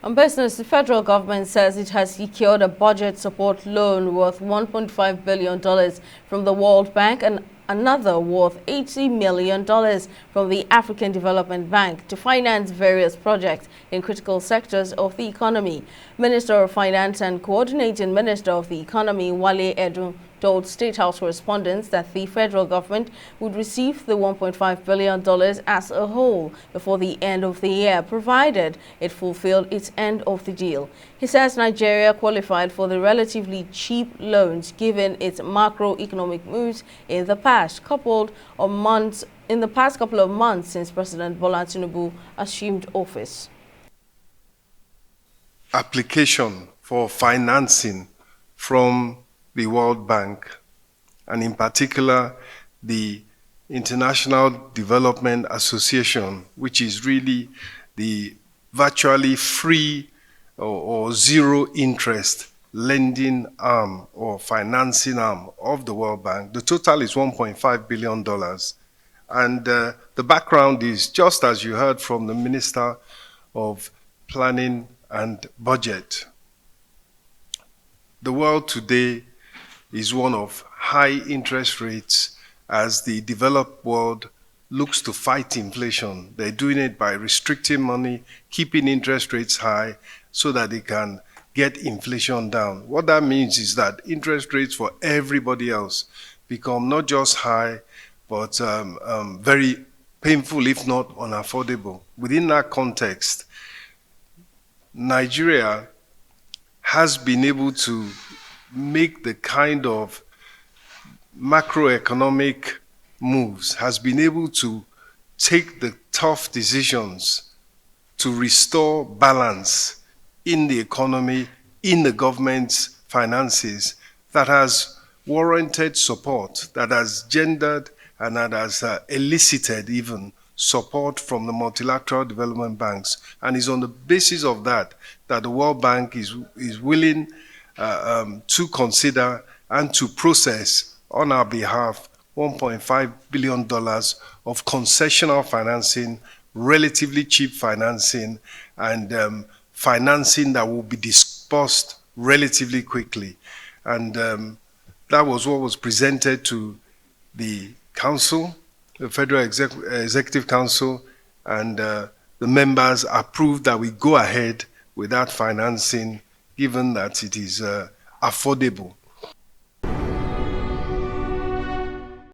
On business, the federal government says it has secured a budget support loan worth $1.5 billion from the World Bank and another worth $80 million from the African Development Bank to finance various projects in critical sectors of the economy. Minister of Finance and Coordinating Minister of the Economy, Wale Edun, told State House correspondents that the federal government would receive the $1.5 billion as a whole before the end of the year, provided it fulfilled its end of the deal. He says Nigeria qualified for the relatively cheap loans given its macroeconomic moves in the past couple of months since President Bola Tinubu assumed office. Application for financing from the World Bank, and in particular the International Development Association, which is really the virtually free or zero interest lending arm or financing arm of the World Bank. The total is $1.5 billion. And the background is, just as you heard from the Minister of Planning and Budget, the world today is one of high interest rates as the developed world looks to fight inflation. They're doing it by restricting money, keeping interest rates high so that they can get inflation down. What that means is that interest rates for everybody else become not just high, but very painful, if not unaffordable. Within that context, Nigeria has been able to make the kind of macroeconomic moves, has been able to take the tough decisions to restore balance in the economy, in the government's finances, that has warranted support, that has gendered and that has elicited even support from the multilateral development banks. And it's on the basis of that that the World Bank is willing to consider and to process on our behalf $1.5 billion of concessional financing, relatively cheap financing, and financing that will be disbursed relatively quickly. And that was what was presented to the Council, the Federal Executive Council, and the members approved that we go ahead with that financing, given that it is affordable.